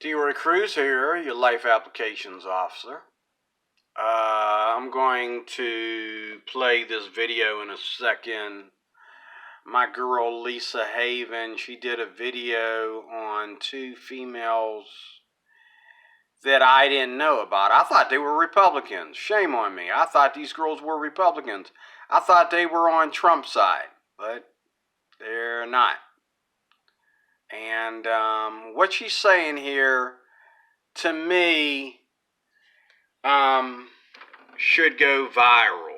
DeRoy Cruz here, your life applications officer. I'm going to play this video in a second. My girl Lisa Haven, she did a video on two females that I didn't know about. I thought they were Republicans. Shame on me. I thought these girls were Republicans. I thought they were on Trump's side, but they're not. And what she's saying here, to me, should go viral.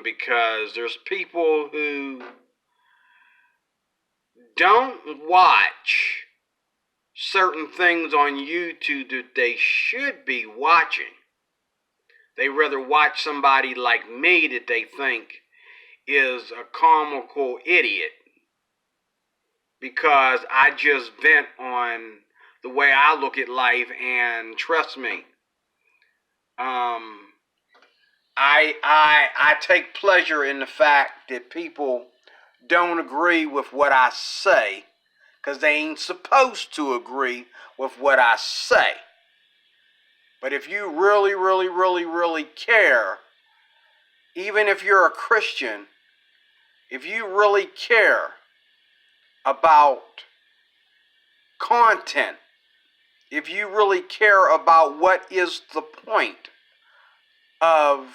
Because there's people who don't watch certain things on YouTube that they should be watching. They rather watch somebody like me that they think is a comical idiot, because I just vent on the way I look at life, and trust me, I take pleasure in the fact that people don't agree with what I say, because they ain't supposed to agree with what I say. But if you really, really, really, really care, even if you're a Christian, if you really care about content, if you really care about what is the point of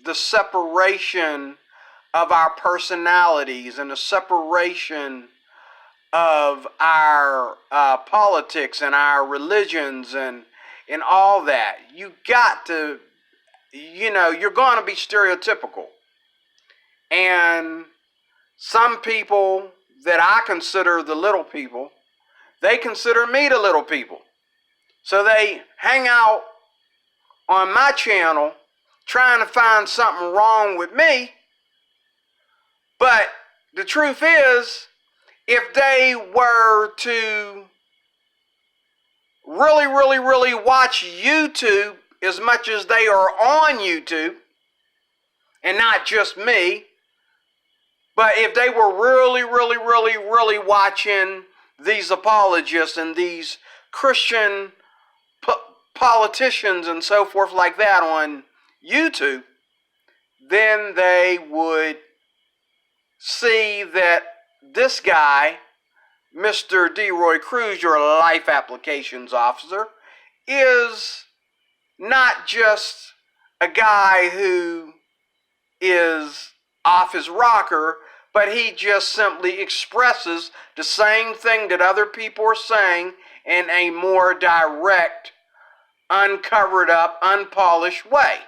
the separation of our personalities and the separation of our politics and our religions and all that, you got to, you're going to be stereotypical. And some people that I consider the little people, they consider me the little people. So they hang out on my channel trying to find something wrong with me. But the truth is, if they were to really, really, really watch YouTube as much as they are on YouTube, and not just me, but if they were really, really, really, really watching these apologists and these Christian politicians and so forth like that on YouTube, then they would see that this guy, Mr. DeRoy Cruz, your life applications officer, is not just a guy who is off his rocker, but he just simply expresses the same thing that other people are saying in a more direct, uncovered up, unpolished way.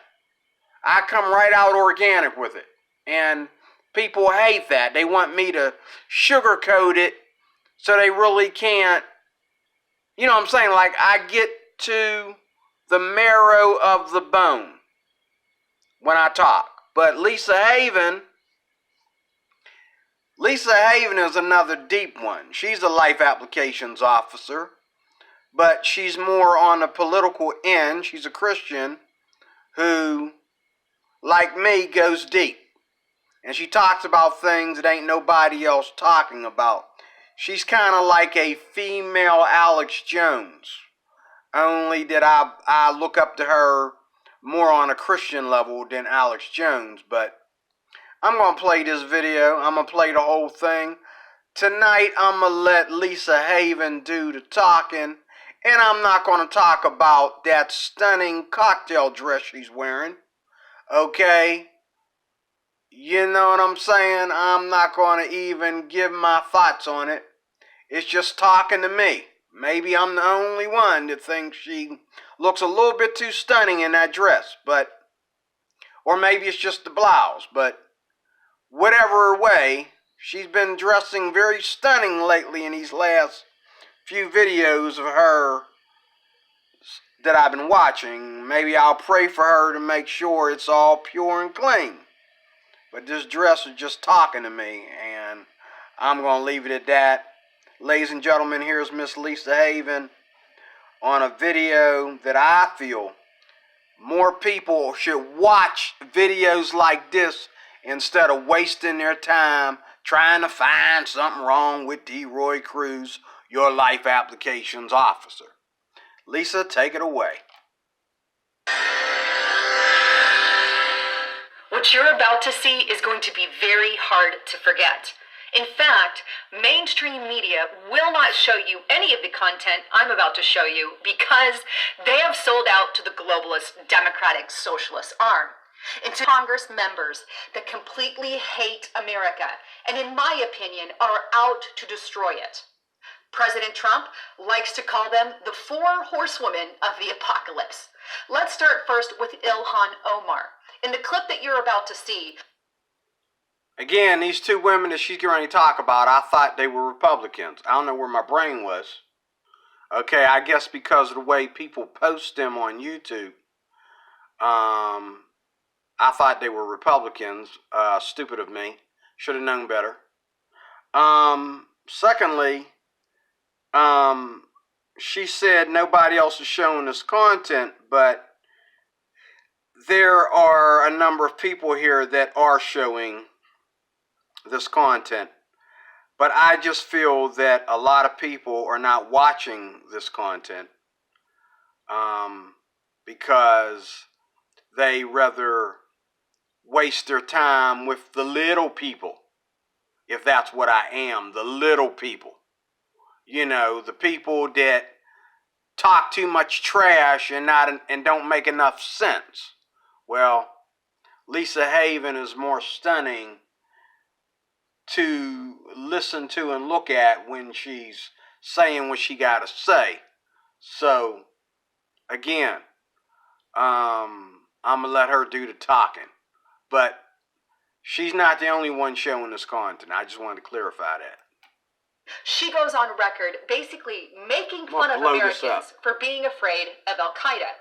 I come right out organic with it. And people hate that. They want me to sugarcoat it so they really can't, you know what I'm saying? Like, I get to the marrow of the bone when I talk. But Lisa Haven is another deep one. She's a life applications officer, but she's more on the political end. She's a Christian who, like me, goes deep. And she talks about things that ain't nobody else talking about. She's kind of like a female Alex Jones. Only that I look up to her more on a Christian level than Alex Jones. But I'm going to play this video. I'm going to play the whole thing. Tonight, I'm going to let Lisa Haven do the talking. And I'm not going to talk about that stunning cocktail dress she's wearing. Okay? You know what I'm saying? I'm not going to even give my thoughts on it. It's just talking to me. Maybe I'm the only one that thinks she looks a little bit too stunning in that dress, but, or maybe it's just the blouse, but whatever way, she's been dressing very stunning lately in these last few videos of her that I've been watching. Maybe I'll pray for her to make sure it's all pure and clean. But this dress is just talking to me, and I'm going to leave it at that. Ladies and gentlemen, here's Miss Lisa Haven on a video that I feel more people should watch videos like this instead of wasting their time trying to find something wrong with D. Roy Cruz, your life applications officer. Lisa, take it away. What you're about to see is going to be very hard to forget. In fact, mainstream media will not show you any of the content I'm about to show you because they have sold out to the globalist Democratic Socialist arm, and to Congress members that completely hate America and, in my opinion, are out to destroy it. President Trump likes to call them the 4 horsewomen of the apocalypse. Let's start first with Ilhan Omar. In the clip that you're about to see, again, these 2 women that she's going to talk about, I thought they were Republicans. I don't know where my brain was. Okay, I guess because of the way people post them on YouTube, I thought they were Republicans. Stupid of me. Should have known better. Secondly, she said nobody else is showing this content, but there are a number of people here that are showing this content. But I just feel that a lot of people are not watching this content because they rather waste their time with the little people, if that's what I am, the little people. You know, the people that talk too much trash and don't make enough sense. Well, Lisa Haven is more stunning to listen to and look at when she's saying what she got to say. So, again, I'm going to let her do the talking. But she's not the only one showing this content. I just wanted to clarify that. She goes on record basically making fun of Americans for being afraid of Al-Qaeda.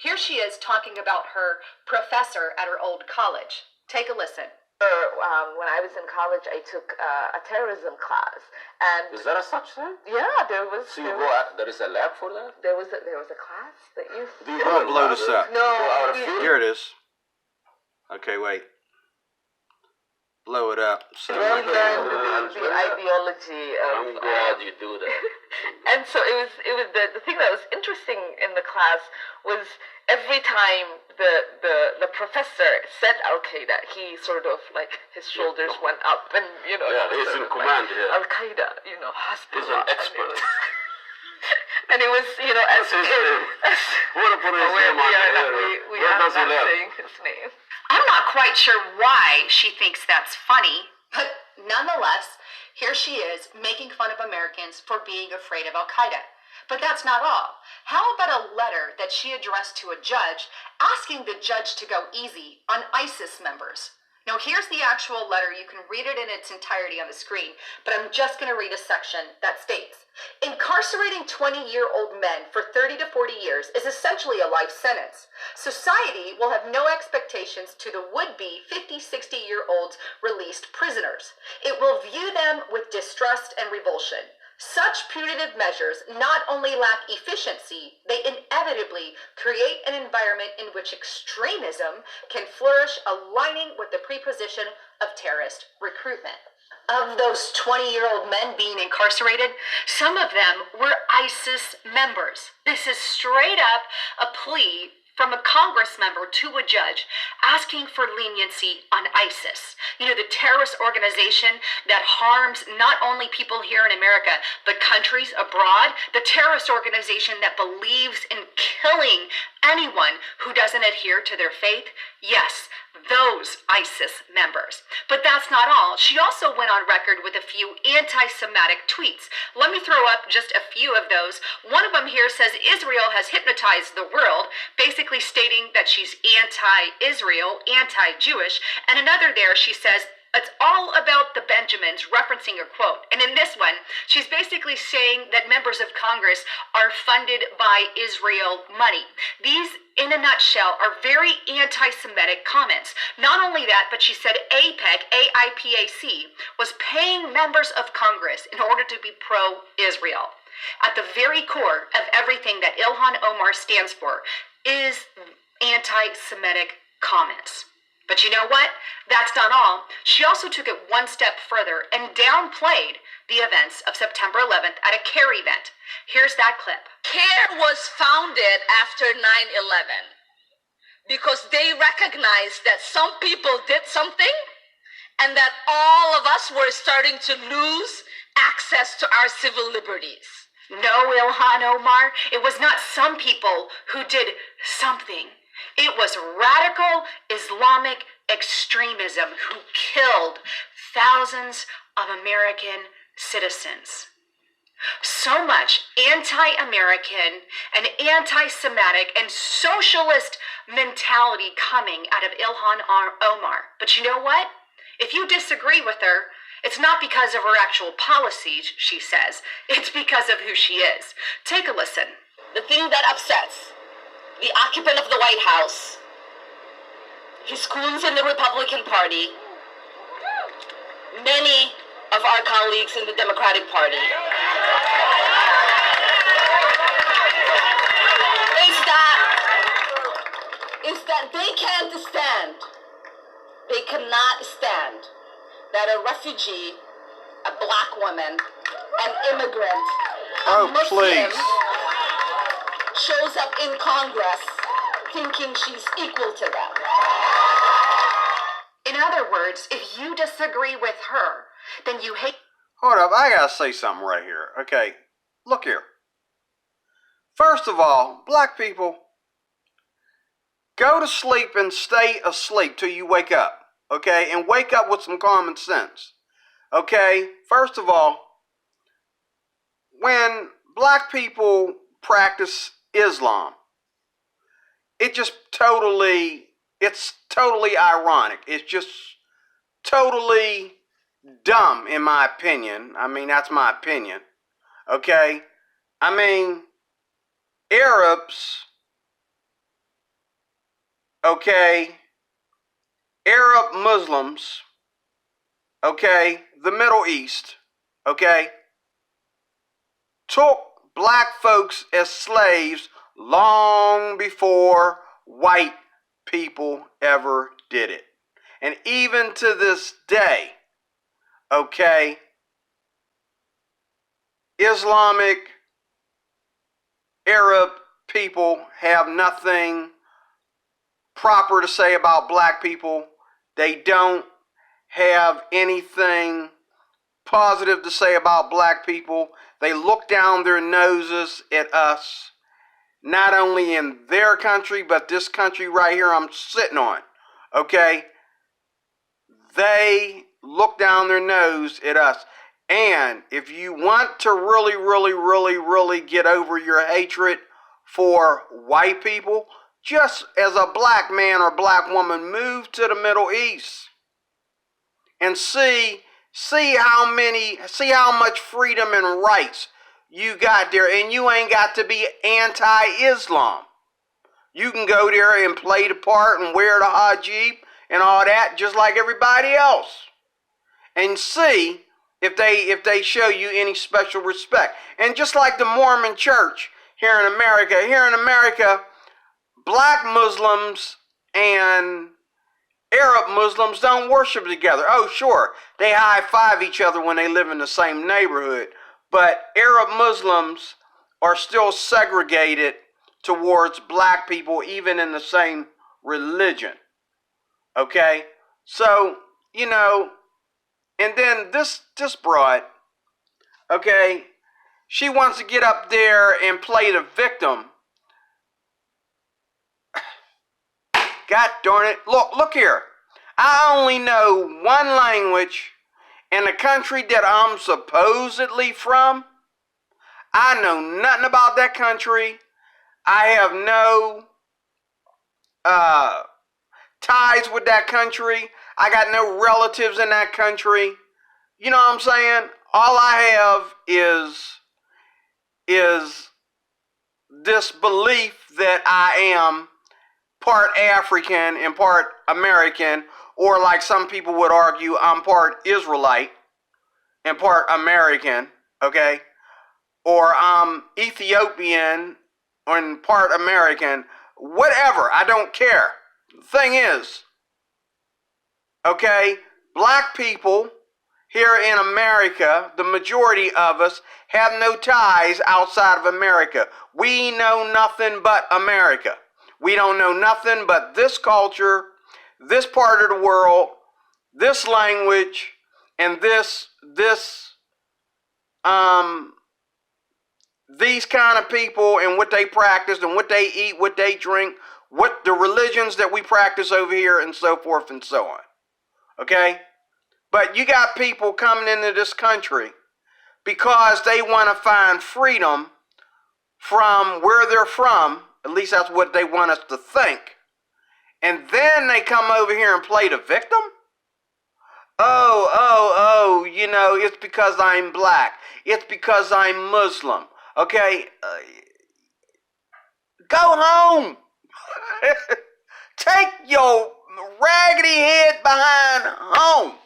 Here she is talking about her professor at her old college. Take a listen. When I was in college, I took a terrorism class, and is that a such thing? Yeah, there was. So you go out, there is a lab for that? There was a class that you. I'll blow this up. No, here it is. Okay, wait. Blow it up. So we learned the ideology of. I'm glad you do that. And so it was the thing that was interesting in the class was every time the professor said Al-Qaeda, he sort of like his shoulders went up and Yeah, he's in command here. Al-Qaeda, Hezbollah. He's an expert. And it was, as his name? What put his name on here? We are not saying his name. I'm not quite sure why she thinks that's funny, but nonetheless, here she is making fun of Americans for being afraid of Al-Qaeda. But that's not all. How about a letter that she addressed to a judge asking the judge to go easy on ISIS members? Now, here's the actual letter. You can read it in its entirety on the screen, but I'm just going to read a section that states, incarcerating 20-year-old men for 30 to 40 years is essentially a life sentence. Society will have no expectations to the would-be 50, 60-year-olds released prisoners. It will view them with distrust and revulsion. Such punitive measures not only lack efficiency, they inevitably create an environment in which extremism can flourish, aligning with the preposition of terrorist recruitment. Of those 20-year-old men being incarcerated, some of them were ISIS members. This is straight up a plea from a Congress member to a judge asking for leniency on ISIS. The terrorist organization that harms not only people here in America, but countries abroad. The terrorist organization that believes in killing anyone who doesn't adhere to their faith. Yes, those ISIS members. But that's not all. She also went on record with a few anti-Semitic tweets. Let me throw up just a few of those. One of them here says Israel has hypnotized the world, basically stating that she's anti-Israel, anti-Jewish. And another there, she says, it's all about the Benjamins, referencing a quote. And in this one, she's basically saying that members of Congress are funded by Israel money. These, in a nutshell, are very anti-Semitic comments. Not only that, but she said AIPAC, AIPAC, was paying members of Congress in order to be pro-Israel. At the very core of everything that Ilhan Omar stands for is anti-Semitic comments. But you know what? That's not all. She also took it one step further and downplayed the events of September 11th at a CARE event. Here's that clip. CARE was founded after 9/11 because they recognized that some people did something and that all of us were starting to lose access to our civil liberties. No, Ilhan Omar, it was not some people who did something. It was radical Islamic extremism who killed thousands of American citizens. So much anti-American and anti-Semitic and socialist mentality coming out of Ilhan Omar. But you know what? If you disagree with her, it's not because of her actual policies, she says. It's because of who she is. Take a listen. The thing that upsets the occupant of the White House, his goons in the Republican Party, many of our colleagues in the Democratic Party, is that they can't stand, they cannot stand that a refugee, a black woman, an immigrant, a Muslim please. shows up in Congress thinking she's equal to them. In other words, if you disagree with her, then you hate... Hold up, I gotta say something right here. Okay, look here. First of all, black people, go to sleep and stay asleep till you wake up. Okay, and wake up with some common sense. Okay, first of all, when black people practice Islam, it's totally ironic. It's just totally dumb, in my opinion. I mean, that's my opinion. Okay, I mean, Arabs, okay, Arab Muslims, okay, the Middle East, okay, took black folks as slaves long before white people ever did it. And even to this day, okay, Islamic Arab people have nothing proper to say about black people. They don't have anything positive to say about black people. They look down their noses at us, not only in their country, but this country right here I'm sitting on, okay? They look down their nose at us. And if you want to really get over your hatred for white people, just as a black man or black woman, move to the Middle East and see how much freedom and rights you got there, and you ain't got to be anti-Islam. You can go there and play the part and wear the hijab and all that, just like everybody else, and see if they show you any special respect. And just like the Mormon Church here in America, black Muslims and Arab Muslims don't worship together. Oh, sure, they high-five each other when they live in the same neighborhood, but Arab Muslims are still segregated towards black people, even in the same religion. Okay? So, you know, and then this broad, okay, she wants to get up there and play the victim. God darn it. Look here. I only know one language in the country that I'm supposedly from. I know nothing about that country. I have no ties with that country. I got no relatives in that country. You know what I'm saying? All I have is this belief that I am part African and part American, or like some people would argue, I'm part Israelite and part American, okay? Or I'm Ethiopian and part American, whatever, I don't care. The thing is, Okay? Black people here in America, the majority of us, have no ties outside of America. We know nothing but America. We don't know nothing but this culture, this part of the world, this language, and these kind of people and what they practice and what they eat, what they drink, what the religions that we practice over here, and so forth and so on. Okay? But you got people coming into this country because they want to find freedom from where they're from. At least that's what they want us to think. And then they come over here and play the victim? Oh, you know, it's because I'm black. It's because I'm Muslim. Okay? Go home. Take your raggedy head behind home.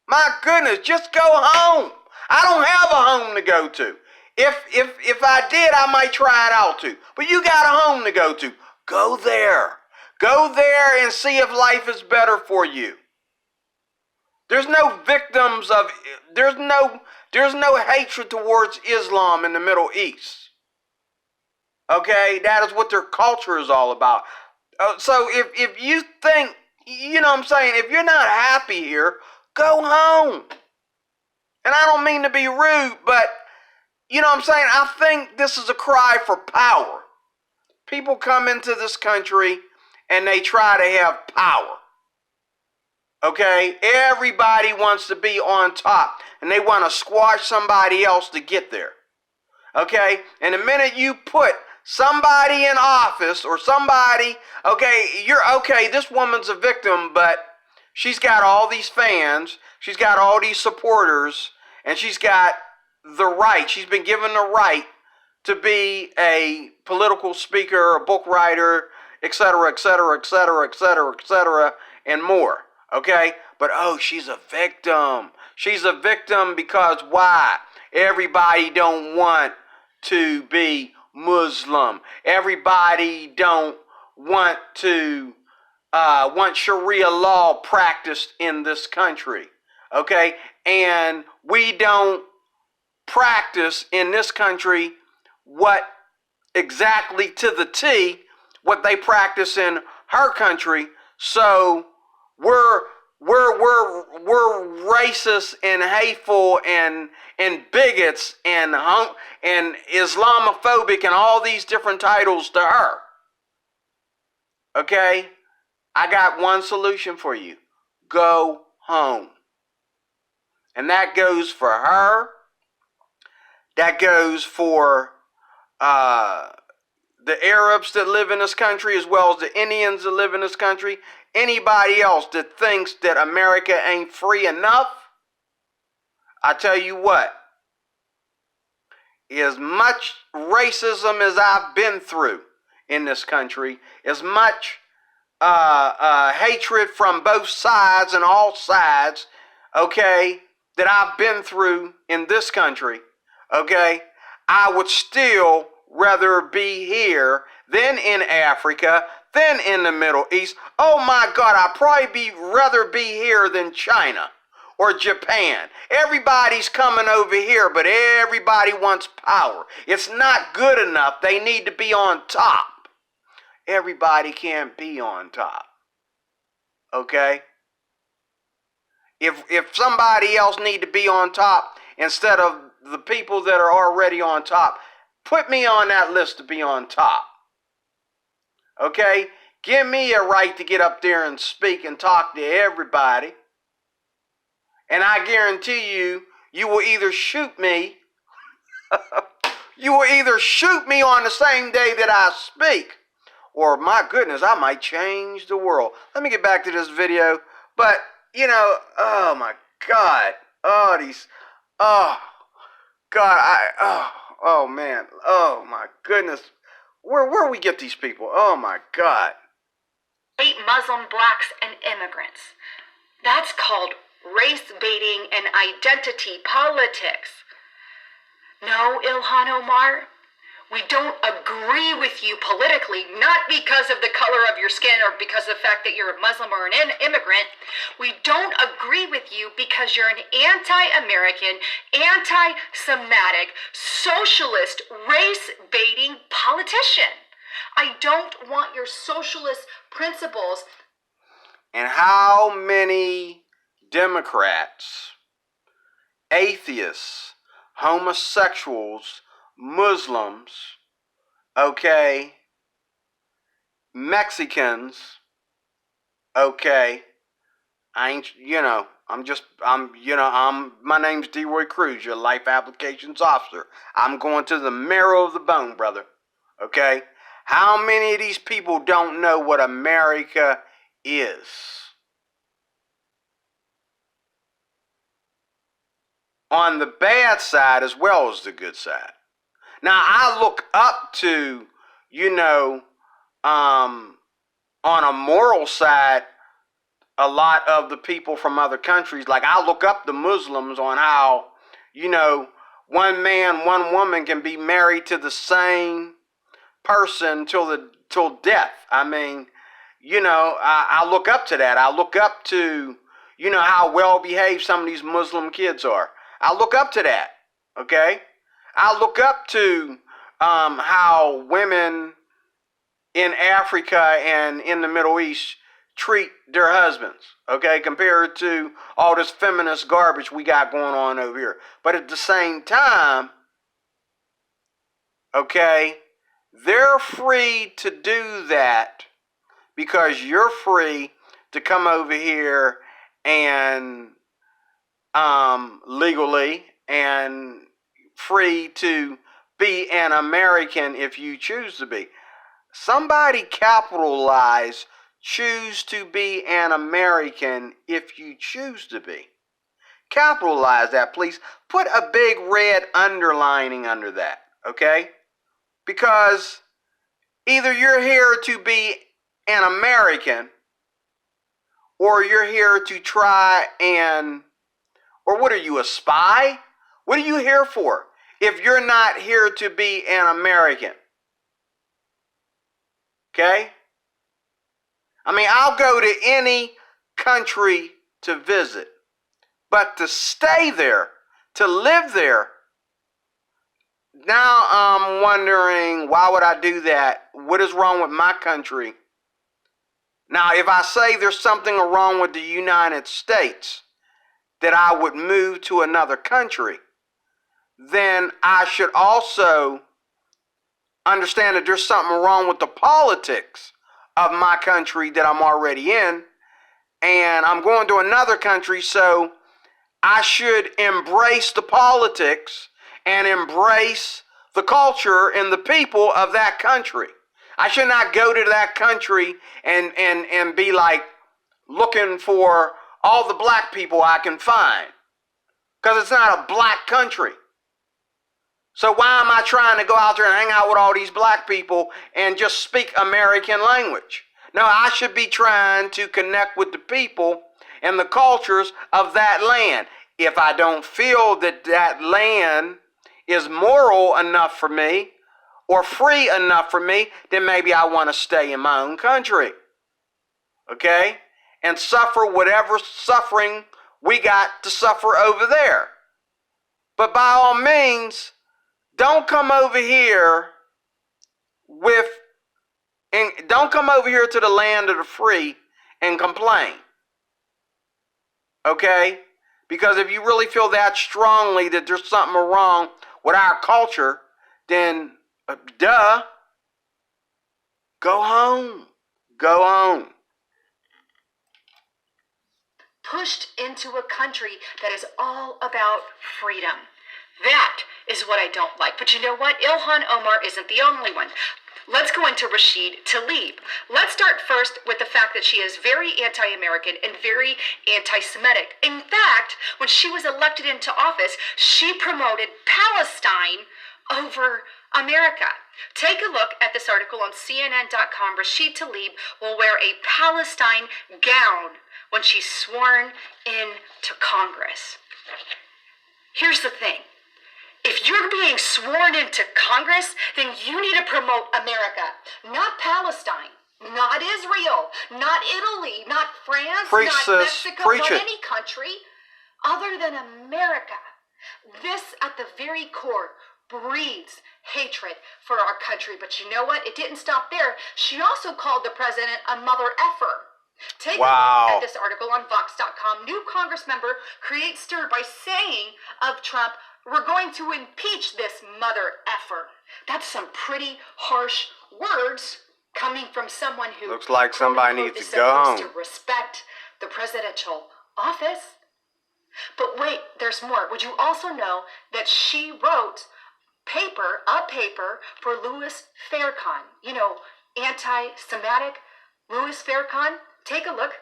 My goodness, just go home. I don't have a home to go to. If I did, I might try it out too. But you got a home to go to. Go there. Go there and see if life is better for you. There's no victims of, there's no hatred towards Islam in the Middle East. Okay, that is what their culture is all about. So if you think, you know what I'm saying, if you're not happy here, go home. And I don't mean to be rude, but you know what I'm saying, I think this is a cry for power. People come into this country and they try to have power. Okay, everybody wants to be on top and they want to squash somebody else to get there. Okay, and the minute you put somebody in office or somebody, okay, this woman's a victim, but she's got all these fans, she's got all these supporters, and she's got the right, she's been given the right to be a political speaker, a book writer, etc., etc., etc., etc., etc., and more. Okay? But she's a victim. She's a victim because why? Everybody don't want to be Muslim. Everybody don't want to want Sharia law practiced in this country. Okay? And we don't practice in this country what exactly to the T what they practice in her country. So we're racist and hateful and bigots and Islamophobic and all these different titles to her. Okay? I got one solution for you. Go home. And that goes for her. That goes for the Arabs that live in this country, as well as the Indians that live in this country. Anybody else that thinks that America ain't free enough, I tell you what, as much racism as I've been through in this country, as much hatred from both sides and all sides, okay, that I've been through in this country, okay, I would still rather be here than in Africa, than in the Middle East. Oh my God, I'd probably rather be here than China or Japan. Everybody's coming over here, but everybody wants power. It's not good enough. They need to be on top. Everybody can't be on top. Okay? If somebody else need to be on top instead of the people that are already on top, put me on that list to be on top. Okay? Give me a right to get up there and speak and talk to everybody. And I guarantee you, you will either shoot me, on the same day that I speak, or my goodness, I might change the world. Let me get back to this video. But, you know, oh my God. Oh man. Oh my goodness. Where we get these people? Oh my God. Hate Muslim blacks and immigrants. That's called race baiting and identity politics. No, Ilhan Omar, We don't agree with you politically, not because of the color of your skin or because of the fact that you're a Muslim or an immigrant. We don't agree with you because you're an anti-American, anti-Semitic, socialist, race-baiting politician. I don't want your socialist principles. And how many Democrats, atheists, homosexuals, Muslims, okay, Mexicans, okay, my name's DeRoy Cruz, your Life Applications Officer. I'm going to the marrow of the bone, brother, okay? How many of these people don't know what America is? On the bad side as well as the good side. Now, I look up to, on a moral side, a lot of the people from other countries. Like, I look up the Muslims on how, one man, one woman can be married to the same person till death. I mean, I look up to that. I look up to, how well behaved some of these Muslim kids are. I look up to that, okay? I look up to how women in Africa and in the Middle East treat their husbands, okay, compared to all this feminist garbage we got going on over here. But at the same time, okay, they're free to do that because you're free to come over here and legally and free to be an American if you choose to be. Somebody capitalize choose to be an American if you choose to be. Capitalize that, please. Put a big red underlining under that, okay? Because either you're here to be an American or you're here to try and, or what are you, a spy? What are you here for if you're not here to be an American? Okay? I mean, I'll go to any country to visit, but to stay there, to live there, now I'm wondering, why would I do that? What is wrong with my country? Now, if I say there's something wrong with the United States, that I would move to another country, then I should also understand that there's something wrong with the politics of my country that I'm already in, and I'm going to another country, so I should embrace the politics and embrace the culture and the people of that country. I should not go to that country and be like looking for all the black people I can find, because it's not a black country. So why am I trying to go out there and hang out with all these black people and just speak American language? No, I should be trying to connect with the people and the cultures of that land. If I don't feel that that land is moral enough for me or free enough for me, then maybe I want to stay in my own country. Okay? And suffer whatever suffering we got to suffer over there. But by all means, don't come over here don't come over here to the land of the free and complain. Okay? Because if you really feel that strongly that there's something wrong with our culture, then go home. Go home. Pushed into a country that is all about freedom. That is what I don't like. But you know what? Ilhan Omar isn't the only one. Let's go into Rashid Tlaib. Let's start first with the fact that she is very anti-American and very anti-Semitic. In fact, when she was elected into office, she promoted Palestine over America. Take a look at this article on CNN.com. Rashid Tlaib will wear a Palestine gown when she's sworn in to Congress. Here's the thing. If you're being sworn into Congress, then you need to promote America, not Palestine, not Israel, not Italy, not France, Preach, not sis. Mexico, Preach not it. any country other than America. This, at the very core, breeds hatred for our country. But you know what? It didn't stop there. She also called the president a mother effer. Take a look at this article on Vox.com. New Congress member creates stir by saying of Trump, "We're going to impeach this mother effer." That's some pretty harsh words coming from someone who looks like somebody quote, needs is to go supposed home. to respect the presidential office. But wait, there's more. Would you also know that she wrote a paper for Louis Farrakhan? You know, anti-Semitic Louis Farrakhan. Take a look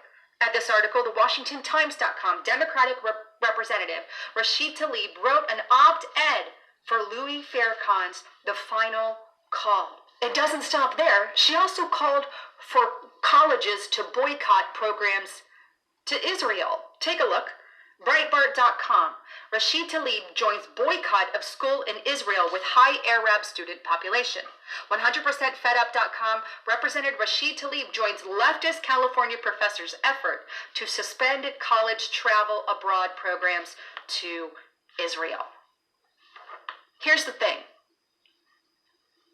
at this article. The WashingtonTimes.com Democratic Representative Rashid Tlaib wrote an op-ed for Louis Farrakhan's The Final Call. It doesn't stop there. She also called for colleges to boycott programs to Israel. Take a look. Breitbart.com. Rashid Tlaib joins boycott of school in Israel with high Arab student population. 100%FedUp.com. Representative Rashid Tlaib joins leftist California professors' effort to suspend college travel abroad programs to Israel. Here's the thing.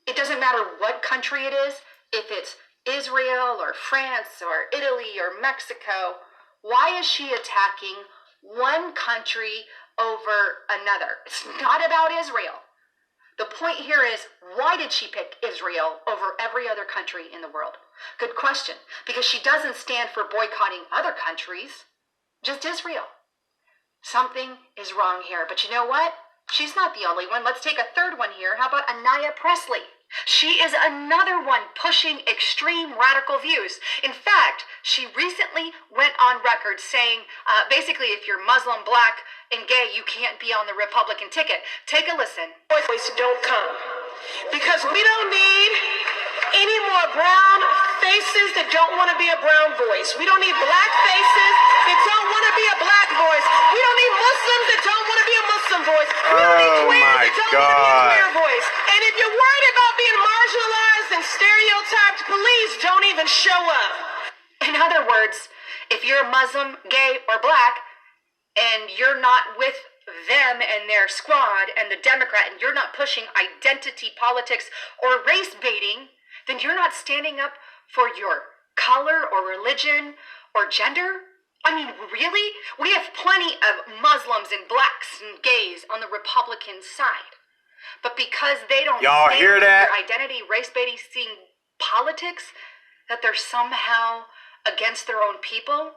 It doesn't matter what country it is, if it's Israel or France or Italy or Mexico, why is she attacking one country over another? It's not about Israel. The point here is, why did she pick Israel over every other country in the world? Good question. Because she doesn't stand for boycotting other countries, just Israel. Something is wrong here. But you know what? She's not the only one. Let's take a third one here. How about Anaya Presley? She is another one pushing extreme radical views. In fact, she recently went on record saying, basically, if you're Muslim, black, and gay, you can't be on the Republican ticket. Take a listen. Voice don't come. Because we don't need any more brown faces that don't want to be a brown voice. We don't need black faces that don't want to be a black voice. We don't need Muslims that don't want to be a Muslim voice. We don't need queers that don't want to be a queer voice. And if you're worried about being marginalized and stereotyped, please don't even show up. In other words, if you're Muslim, gay, or black, and you're not with them and their squad and the Democrat, and you're not pushing identity politics or race baiting, then you're not standing up for your color or religion or gender. I mean, really? We have plenty of Muslims and blacks and gays on the Republican side. But because they don't Y'all stand hear for that? their identity, race baiting politics, that they're somehow against their own people.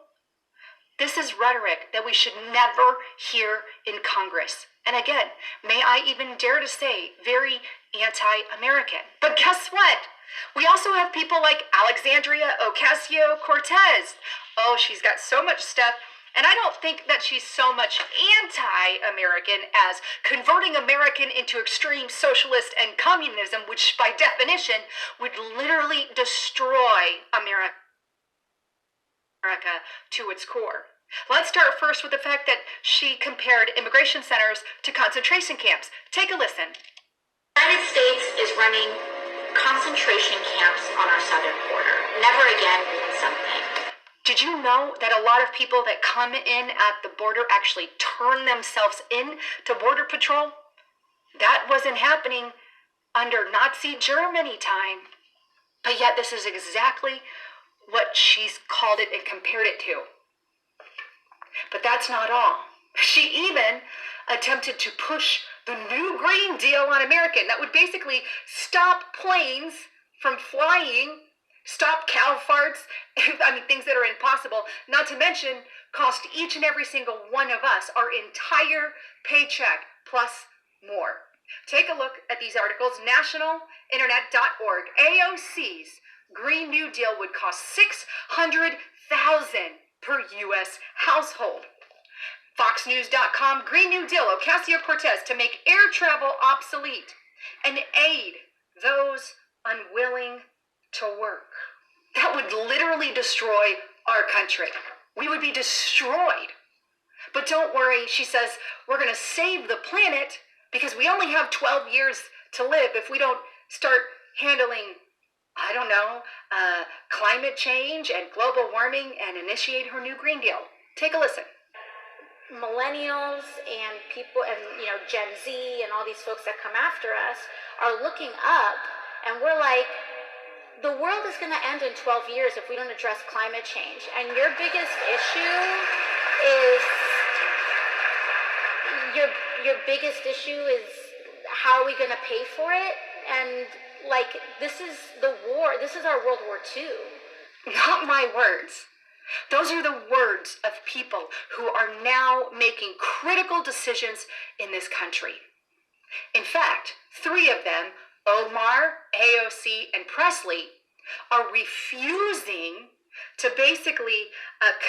This is rhetoric that we should never hear in Congress. And again, may I even dare to say, very anti-American. But guess what? We also have people like Alexandria Ocasio-Cortez. Oh, she's got so much stuff. And I don't think that she's so much anti-American as converting American into extreme socialist and communism, which by definition would literally destroy America to its core. Let's start first with the fact that she compared immigration centers to concentration camps. Take a listen. The United States is running concentration camps on our southern border. Never again means something. Did you know that a lot of people that come in at the border actually turn themselves in to Border Patrol? That wasn't happening under Nazi Germany time. But yet this is exactly what she's called it and compared it to. But that's not all. She even attempted to push the new Green Deal on American that would basically stop planes from flying, stop cow farts, things that are impossible, not to mention cost each and every single one of us our entire paycheck plus more. Take a look at these articles. Nationalinternet.org. AOC's Green New Deal would cost $600,000 per U.S. household. FoxNews.com. Green New Deal, Ocasio-Cortez to make air travel obsolete and aid those unwilling to work. That would literally destroy our country. We would be destroyed. But don't worry, she says, we're going to save the planet Because we only have 12 years to live if we don't start handling, I don't know, climate change and global warming and initiate her new Green Deal. Take a listen. Millennials and people and Gen Z and all these folks that come after us are looking up, and we're like, the world is going to end in 12 years if we don't address climate change. And your biggest issue is your biggest issue is how are we going to pay for it? And like, this is the war. This is our World War II. Not my words. Those are the words of people who are now making critical decisions in this country. In fact, 3 of them, Omar, AOC, and Presley, are refusing to basically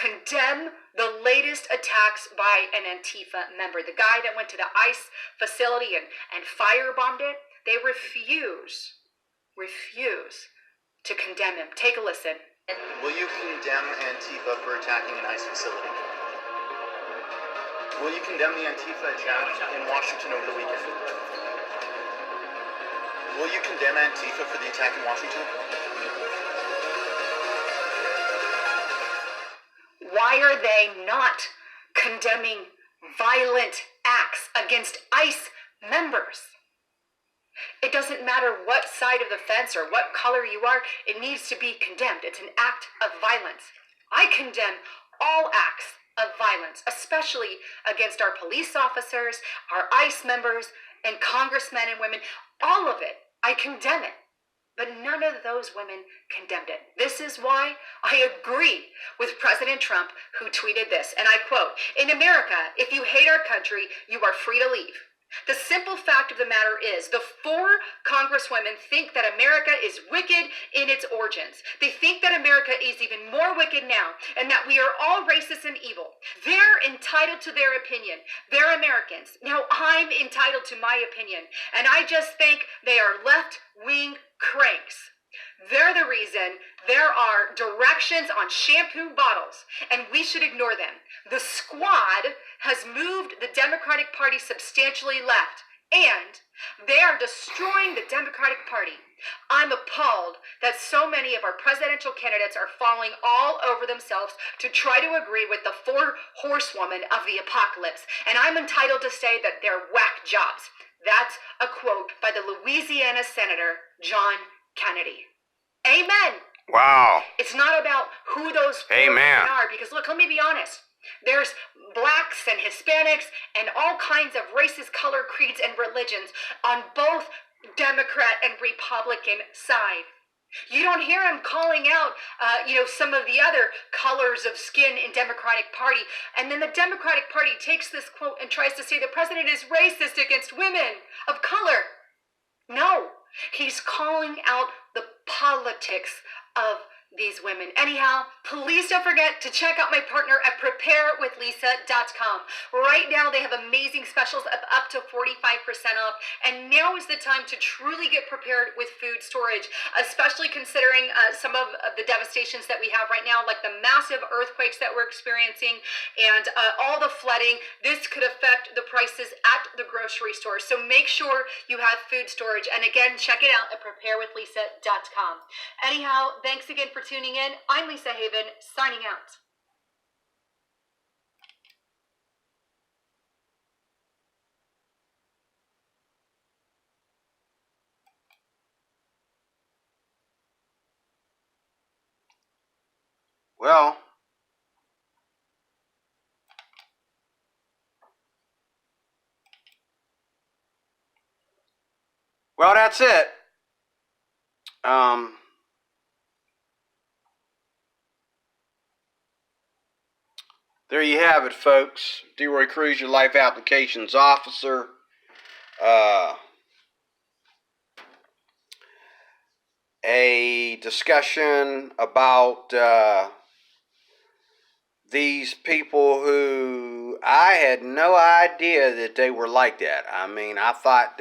condemn the latest attacks by an Antifa member. The guy that went to the ICE facility and firebombed it, they refuse to condemn him. Take a listen. Will you condemn Antifa for attacking an ICE facility? Will you condemn the Antifa attack in Washington over the weekend? Will you condemn Antifa for the attack in Washington? Why are they not condemning violent acts against ICE members? It doesn't matter what side of the fence or what color you are, it needs to be condemned. It's an act of violence. I condemn all acts of violence, especially against our police officers, our ICE members, and congressmen and women. All of it. I condemn it. But none of those women condemned it. This is why I agree with President Trump, who tweeted this, and I quote, "In America, if you hate our country, you are free to leave. The simple fact of the matter is the 4 congresswomen think that America is wicked in its origins. They think that America is even more wicked now and that we are all racist and evil. They're entitled to their opinion. They're Americans. Now I'm entitled to my opinion, and I just think they are left-wing cranks. They're the reason there are directions on shampoo bottles, and we should ignore them. The squad has moved the Democratic Party substantially left, and they are destroying the Democratic Party. I'm appalled that so many of our presidential candidates are falling all over themselves to try to agree with the 4 horsewomen of the apocalypse, and I'm entitled to say that they're whack jobs." That's a quote by the Louisiana Senator John Kennedy. Amen. Wow. It's not about who those 4 women are, because look, let me be honest. There's blacks and Hispanics and all kinds of races, color, creeds, and religions on both Democrat and Republican side. You don't hear him calling out, some of the other colors of skin in Democratic Party. And then the Democratic Party takes this quote and tries to say the president is racist against women of color. No, he's calling out the politics of these women. Anyhow, please don't forget to check out my partner at preparewithlisa.com. Right now, they have amazing specials of up to 45% off, and now is the time to truly get prepared with food storage, especially considering some of the devastations that we have right now, like the massive earthquakes that we're experiencing and all the flooding. This could affect the prices at the grocery store, so make sure you have food storage. And again, check it out at preparewithlisa.com. Anyhow, thanks again for tuning in. I'm Lisa Haven, signing out. Well, that's it. There you have it, folks. DeRoy Cruz, your Life Applications Officer. A discussion about these people who I had no idea that they were like that. I mean, I thought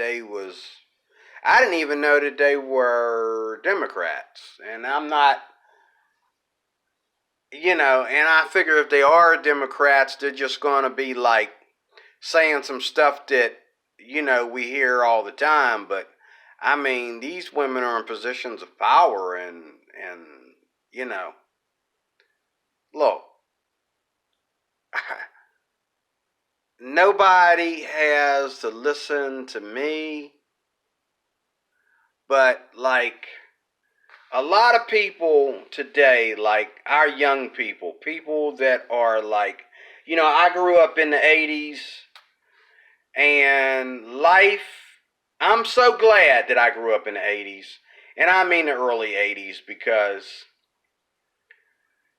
I didn't even know that they were Democrats. And I'm not, and I figure if they are Democrats, they're just going to be like saying some stuff that, we hear all the time, but I mean, these women are in positions of power and look, nobody has to listen to me, but like a lot of people today, like our young people that are like, I grew up in the 80s and I'm so glad that I grew up in the 80s, and I mean the early 80s, because,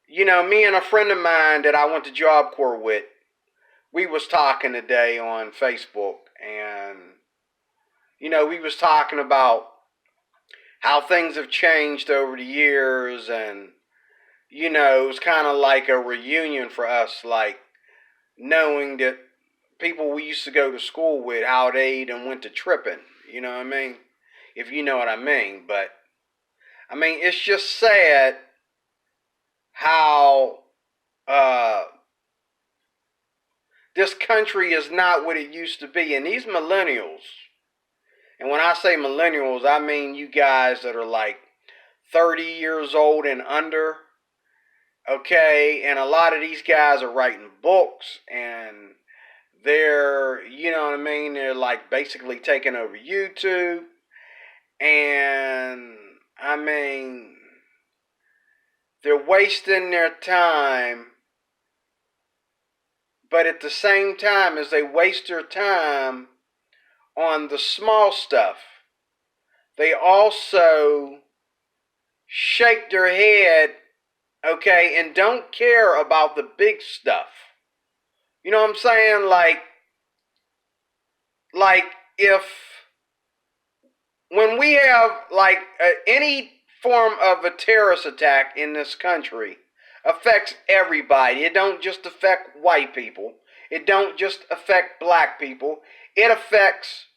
me and a friend of mine that I went to Job Corps with, we was talking today on Facebook, and, we was talking about how things have changed over the years, and, it was kind of like a reunion for us, like knowing that people we used to go to school with, how they done went to tripping, you know what I mean? If you know what I mean. But, I mean, it's just sad how this country is not what it used to be. And these millennials, and when I say millennials, I mean you guys that are like 30 years old and under, okay? And a lot of these guys are writing books, and they're, they're like basically taking over YouTube. And, I mean, they're wasting their time. But at the same time as they waste their time on the small stuff, they also shake their head, okay, and don't care about the big stuff. You know what I'm saying? Like if, when we have like any form of a terrorist attack in this country, affects everybody. It don't just affect white people. It don't just affect black people. It affects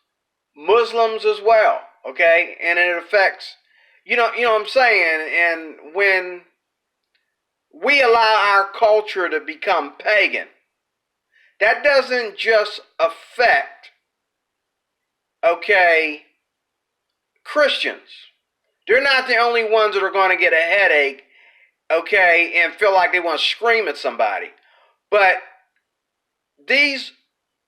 Muslims as well, okay? And it affects, you know what I'm saying? And when we allow our culture to become pagan, that doesn't just affect, okay, Christians. They're not the only ones that are going to get a headache, okay, and feel like they want to scream at somebody. But these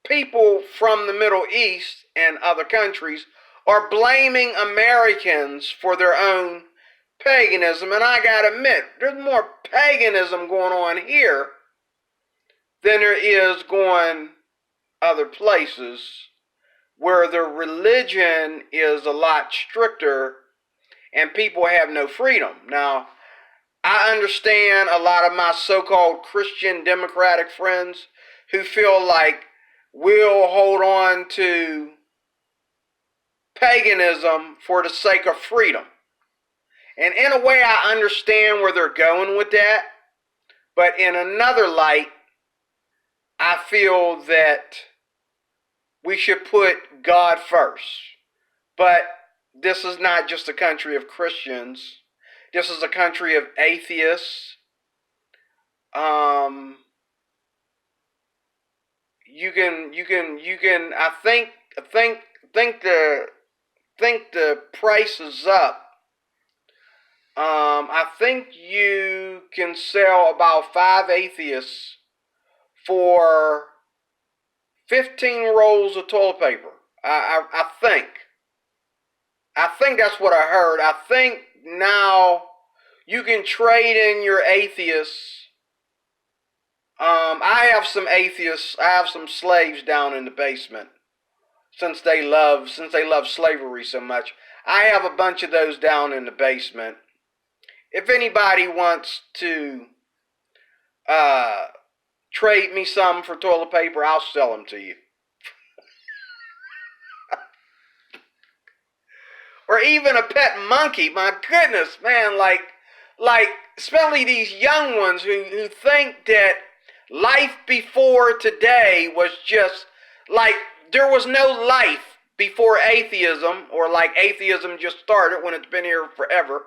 people from the Middle East and other countries are blaming Americans for their own paganism. And I gotta admit, there's more paganism going on here than there is going other places where the religion is a lot stricter and people have no freedom. Now, I understand a lot of my so-called Christian Democratic friends who feel like we'll hold on to paganism for the sake of freedom. And in a way, I understand where they're going with that. But in another light, I feel that we should put God first. But this is not just a country of Christians. This is a country of atheists. You can. I think the price is up. I think you can sell about 5 atheists for 15 rolls of toilet paper. I think that's what I heard. I think now you can trade in your atheists. I have some atheists. I have some slaves down in the basement. Since they love slavery so much, I have a bunch of those down in the basement. If anybody wants to trade me some for toilet paper, I'll sell them to you. Or even a pet monkey. My goodness, man, like especially these young ones who think that life before today was just like there was no life before atheism, or like atheism just started when it's been here forever.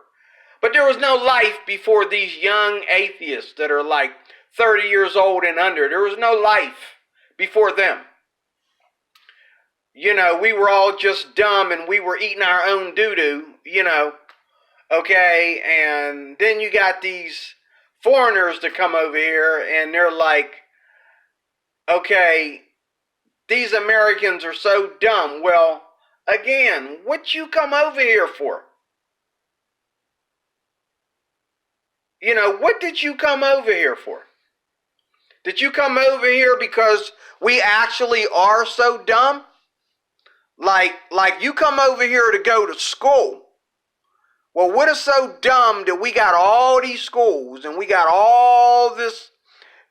But there was no life before these young atheists that are like 30 years old and under. There was no life before them. you know, we were all just dumb and we were eating our own doo-doo, you know, okay? And then you got these foreigners to come over here and they're like, okay, these Americans are so dumb. Well, again, what you come over here for? You know, what did you come over here for? Did you come over here because we actually are so dumb? Like you come over here to go to school. Well, what is so dumb that we got all these schools and we got all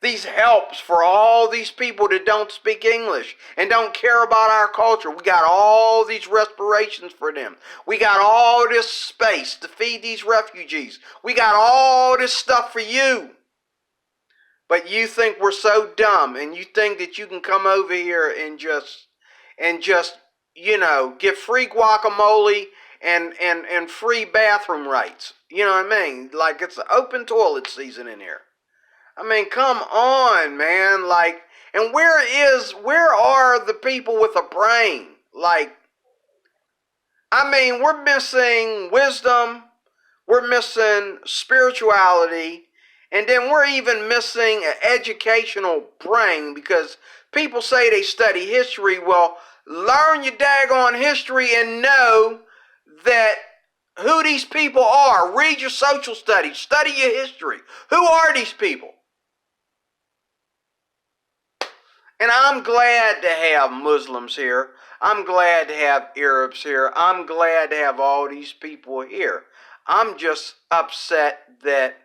these helps for all these people that don't speak English and don't care about our culture? We got all these respirations for them. We got all this space to feed these refugees. We got all this stuff for you. But you think we're so dumb, and you think that you can come over here and just you know, get free guacamole and free bathroom rights. You know what I mean? Like, it's open toilet season in here. I mean, come on, man. Like, and where are the people with a brain? Like, I mean, we're missing wisdom, we're missing spirituality, and then we're even missing an educational brain, because people say they study history. Well, learn your daggone history and know that who these people are. Read your social studies. Study your history. Who are these people? And I'm glad to have Muslims here. I'm glad to have Arabs here. I'm glad to have all these people here. I'm just upset that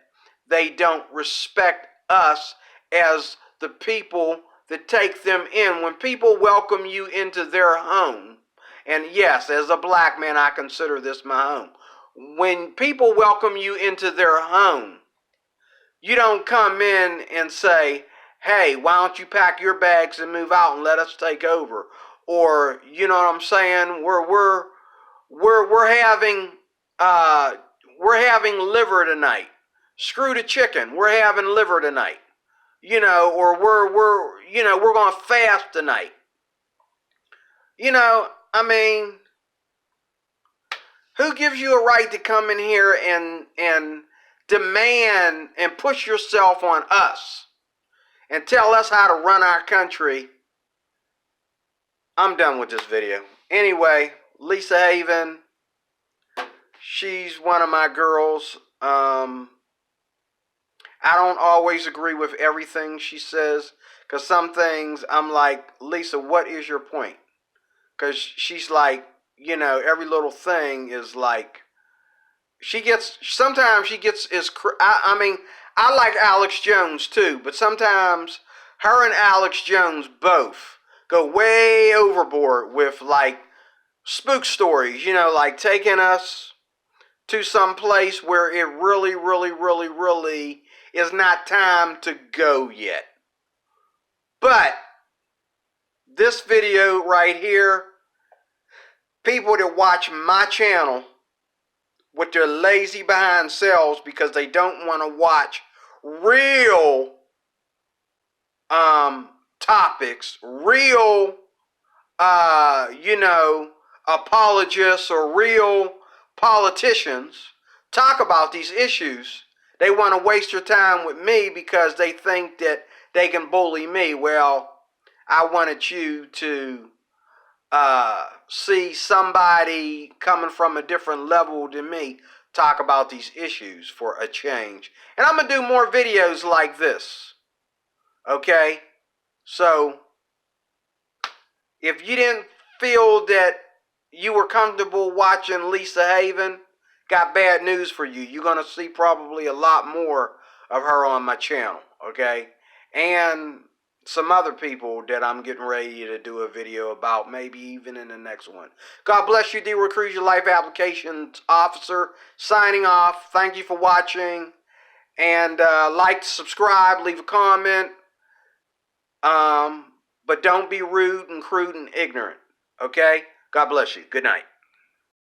they don't respect us as the people that take them in. When people welcome you into their home, and yes, as a black man, I consider this my home. When people welcome you into their home, you don't come in and say, hey, why don't you pack your bags and move out and let us take over? Or, you know what I'm saying? We're having liver tonight. Screw the chicken. We're having liver tonight. You know, or we're going to fast tonight. You know, I mean, who gives you a right to come in here and demand and push yourself on us and tell us how to run our country? I'm done with this video. Anyway, Lisa Haven, she's one of my girls. I don't always agree with everything she says, because some things I'm like, Lisa, what is your point? Because she's like, you know, every little thing is like, sometimes she gets, I mean, I like Alex Jones too, but sometimes her and Alex Jones both go way overboard with like spook stories, you know, like taking us to some place where it really, really, really, really is not time to go yet. But this video right here, people that watch my channel with their lazy behind selves because they don't want to watch real topics, real you know, apologists or real politicians talk about these issues. They want to waste your time with me because they think that they can bully me. Well, I wanted you to see somebody coming from a different level than me talk about these issues for a change. And I'm going to do more videos like this. Okay? So, if you didn't feel that you were comfortable watching Lisa Haven, got bad news for you. You're going to see probably a lot more of her on my channel, okay? And some other people that I'm getting ready to do a video about, maybe even in the next one. God bless you, D-Roy Cruz, your Life Applications Officer, signing off. Thank you for watching. And like, subscribe, leave a comment. But don't be rude and crude and ignorant, okay? God bless you. Good night.